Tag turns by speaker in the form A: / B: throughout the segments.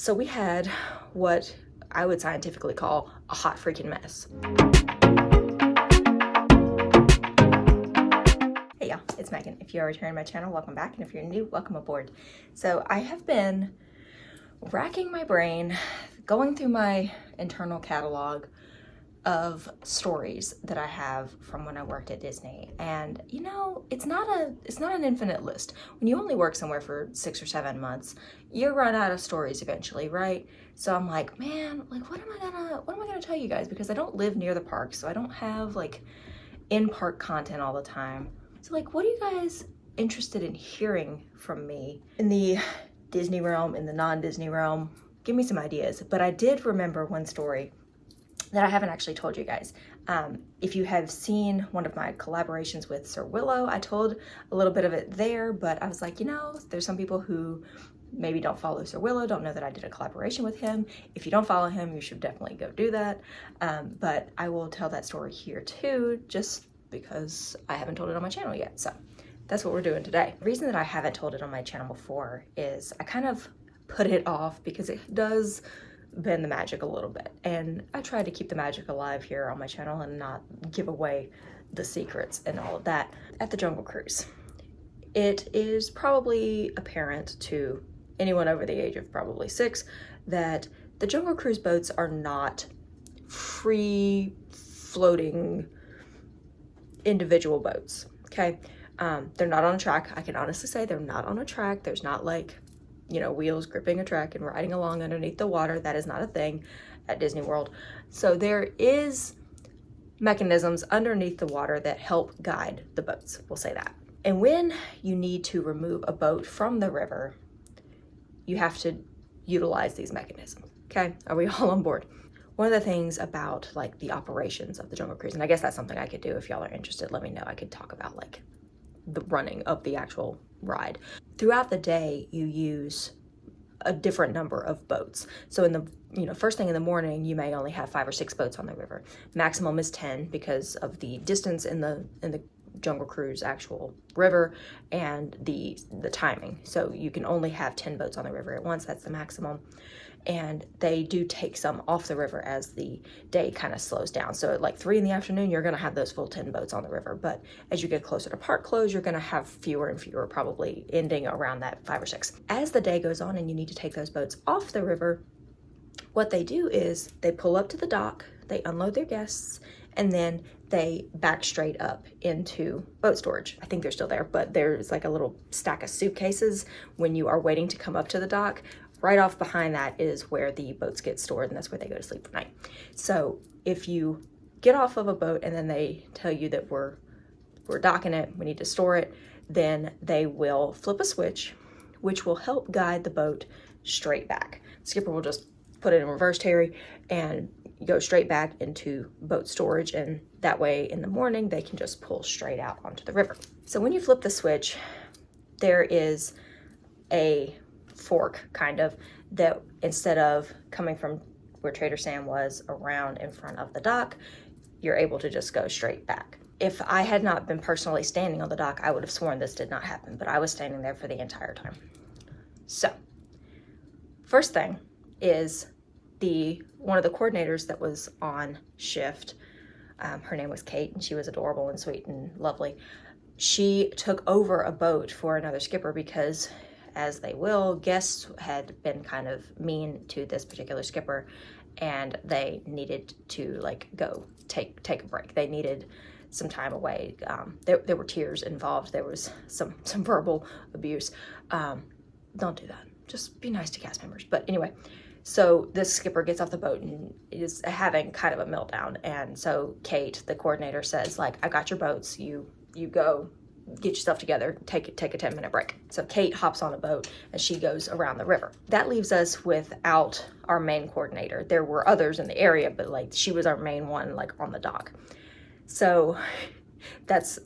A: So we had what I would scientifically call a hot freaking mess. Hey y'all, it's Megan. If you are returning to my channel, welcome back. And if you're new, welcome aboard. So I have been racking my brain, going through my internal catalog of stories that I have from when I worked at Disney. And you know, it's not an infinite list. When you only work somewhere for 6 or 7 months, you run out of stories eventually, right? So I'm like, man, like what am I gonna tell you guys? Because I don't live near the park, so I don't have like in-park content all the time. So like, what are you guys interested in hearing from me in the Disney realm, in the non-Disney realm? Give me some ideas. But I did remember one story that I haven't actually told you guys. If you have seen one of my collaborations with Sir Willow, I told a little bit of it there, but I was like, you know, there's some people who maybe don't follow Sir Willow, don't know that I did a collaboration with him. If you don't follow him, you should definitely go do that. But I will tell that story here too, just because I haven't told it on my channel yet. So that's what we're doing today. The reason that I haven't told it on my channel before is I kind of put it off because it does bend the magic a little bit, and I try to keep the magic alive here on my channel and not give away the secrets and all of that. At the Jungle Cruise, it is probably apparent to anyone over the age of probably 6 that the Jungle Cruise boats are not free floating individual boats. Okay, they're not on a track. I can honestly say they're not on a track. There's not like, you know, wheels gripping a track and riding along underneath the water. That is not a thing at Disney World. So there is mechanisms underneath the water that help guide the boats, we'll say that. And when you need to remove a boat from the river, you have to utilize these mechanisms. Okay, are we all on board? One of the things about like the operations of the Jungle Cruise, and I guess that's something I could do if y'all are interested, let me know. I could talk about like the running of the actual ride. Throughout the day, you use a different number of boats. So in the, you know, first thing in the morning, you may only have 5 or 6 boats on the river. Maximum is 10 because of the distance in the Jungle Cruise actual river and the timing. So you can only have 10 boats on the river at once. That's the maximum. And they do take some off the river as the day kind of slows down. So at like 3 in the afternoon, you're going to have those full 10 boats on the river. But as you get closer to park close, you're going to have fewer and fewer, probably ending around that 5 or 6. As the day goes on and you need to take those boats off the river, what they do is they pull up to the dock, they unload their guests, and then they back straight up into boat storage. I think they're still there, but there's like a little stack of suitcases when you are waiting to come up to the dock. Right off behind that is where the boats get stored, and that's where they go to sleep for night. So if you get off of a boat and then they tell you that we're docking it, we need to store it, then they will flip a switch, which will help guide the boat straight back. Skipper will just put it in reverse, Terry, and go straight back into boat storage, and that way in the morning they can just pull straight out onto the river. So when you flip the switch, there is a fork kind of that instead of coming from where Trader Sam was around in front of the dock, you're able to just go straight back. If I had not been personally standing on the dock, I would have sworn this did not happen, but I was standing there for the entire time. So first thing is one of the coordinators that was on shift, her name was Kate, and she was adorable and sweet and lovely. She took over a boat for another skipper because, as they will, guests had been kind of mean to this particular skipper, and they needed to like go take a break. They needed some time away. There were tears involved. There was some verbal abuse. Don't do that. Just be nice to cast members. But anyway, so this skipper gets off the boat and is having kind of a meltdown. And so Kate, the coordinator, says like, I got your boats. You go get yourself together, take a 10-minute break. So Kate hops on a boat and she goes around the river. That leaves us without our main coordinator. There were others in the area, but like she was our main one, like on the dock. So that's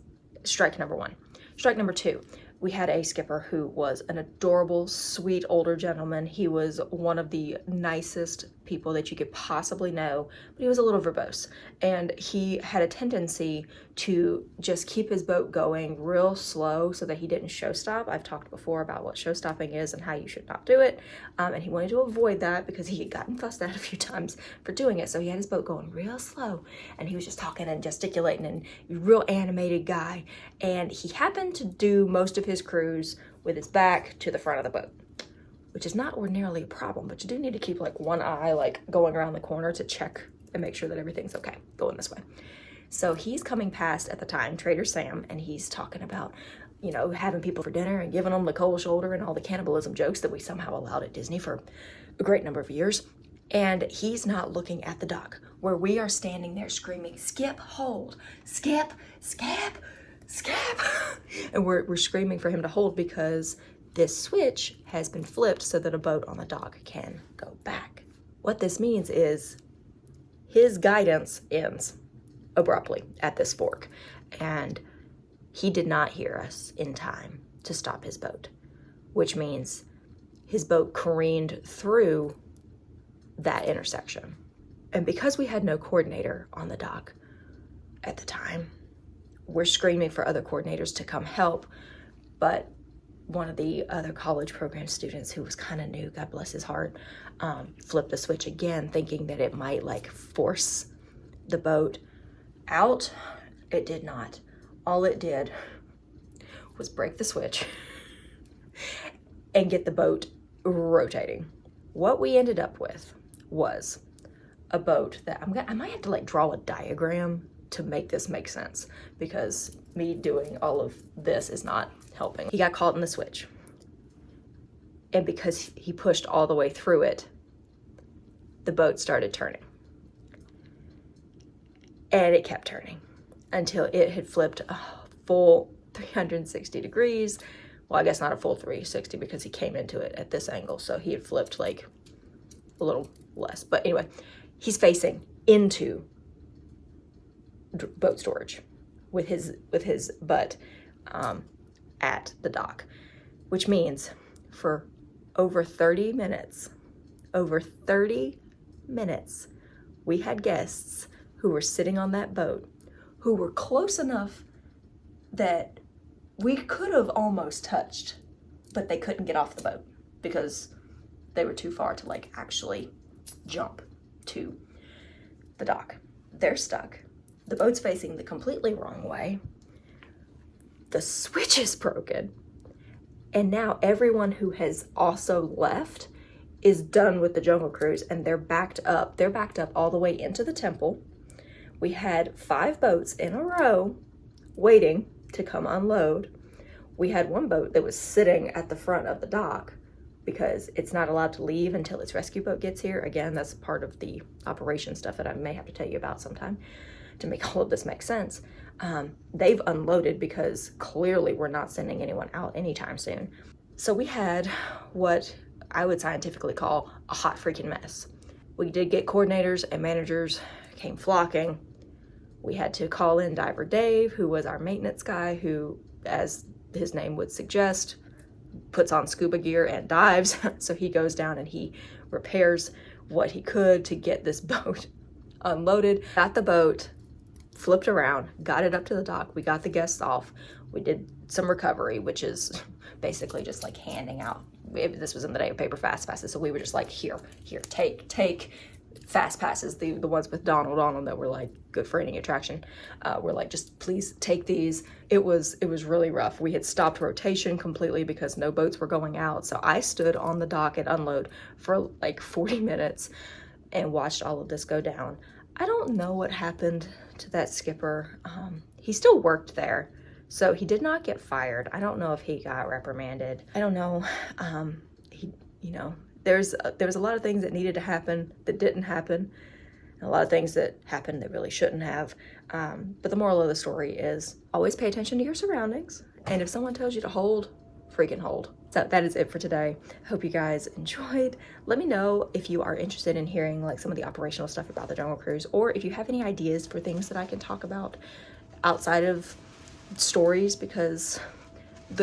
A: strike number 1. Strike number 2, We had a skipper who was an adorable, sweet older gentleman. He was one of the nicest people that you could possibly know, but he was a little verbose. And he had a tendency to just keep his boat going real slow so that he didn't show stop. I've talked before about what show stopping is and how you should not do it. And he wanted to avoid that because he had gotten fussed at a few times for doing it. So he had his boat going real slow and he was just talking and gesticulating and real animated guy. And he happened to do most of his cruise with his back to the front of the boat, which is not ordinarily a problem, but you do need to keep like one eye like going around the corner to check and make sure that everything's okay going this way. So he's coming past at the time, Trader Sam, and he's talking about, you know, having people for dinner and giving them the cold shoulder and all the cannibalism jokes that we somehow allowed at Disney for a great number of years. And he's not looking at the dock where we are standing there screaming, skip, hold, skip, skip, skip. And we're screaming for him to hold because this switch has been flipped so that a boat on the dock can go back. What this means is his guidance ends abruptly at this fork, and he did not hear us in time to stop his boat, which means his boat careened through that intersection. And because we had no coordinator on the dock at the time, we're screaming for other coordinators to come help, but one of the other college program students who was kind of new, God bless his heart, flipped the switch again, thinking that it might like force the boat out. It did not. All it did was break the switch and get the boat rotating. What we ended up with was a boat that I might have to like draw a diagram to make this make sense, because me doing all of this is not helping. He got caught in the switch, and because he pushed all the way through it, the boat started turning, and it kept turning until it had flipped a full 360 degrees. Well, I guess not a full 360 because he came into it at this angle, so he had flipped like a little less. But anyway, he's facing into boat storage with his butt at the dock, which means for over 30 minutes, we had guests who were sitting on that boat who were close enough that we could have almost touched, but they couldn't get off the boat because they were too far to like actually jump to the dock. They're stuck. The boat's facing the completely wrong way. The switch is broken. And now everyone who has also left is done with the Jungle Cruise, and they're backed up. They're backed up all the way into the temple. We had 5 boats in a row waiting to come unload. We had one boat that was sitting at the front of the dock because it's not allowed to leave until its rescue boat gets here. Again, that's part of the operation stuff that I may have to tell you about sometime to make all of this make sense. They've unloaded because clearly we're not sending anyone out anytime soon. So we had what I would scientifically call a hot freaking mess. We did get coordinators and managers came flocking. We had to call in Diver Dave, who was our maintenance guy, who, as his name would suggest, puts on scuba gear and dives. So he goes down and he repairs what he could to get this boat unloaded. Got the boat flipped around, got it up to the dock. We got the guests off. We did some recovery, which is basically just like handing out. This was in the day of paper fast passes, so we were just like, here, take fast passes. The ones with Donald on them that were like good for any attraction. We're like, just please take these. It was really rough. We had stopped rotation completely because no boats were going out. So I stood on the dock at unload for like 40 minutes and watched all of this go down. I don't know what happened to that skipper. He still worked there, so he did not get fired. I don't know if he got reprimanded. I don't know. There was a lot of things that needed to happen that didn't happen, and a lot of things that happened that really shouldn't have. But the moral of the story is always pay attention to your surroundings, and if someone tells you to hold, freaking hold. So that is it for today. Hope you guys enjoyed. Let me know if you are interested in hearing like some of the operational stuff about the Jungle Cruise, or if you have any ideas for things that I can talk about outside of stories, because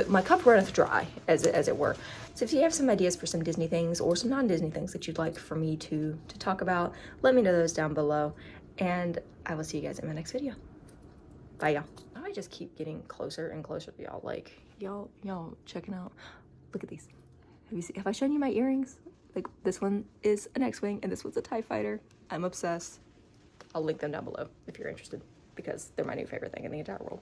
A: my cup runneth dry, as it were. So if you have some ideas for some Disney things or some non-Disney things that you'd like for me to talk about, let me know those down below, and I will see you guys in my next video. Bye, y'all. I just keep getting closer and closer to y'all. Like, y'all checking out. Look at these. Have I shown you my earrings? Like, this one is an X-Wing and this one's a TIE Fighter. I'm obsessed. I'll link them down below if you're interested, because they're my new favorite thing in the entire world.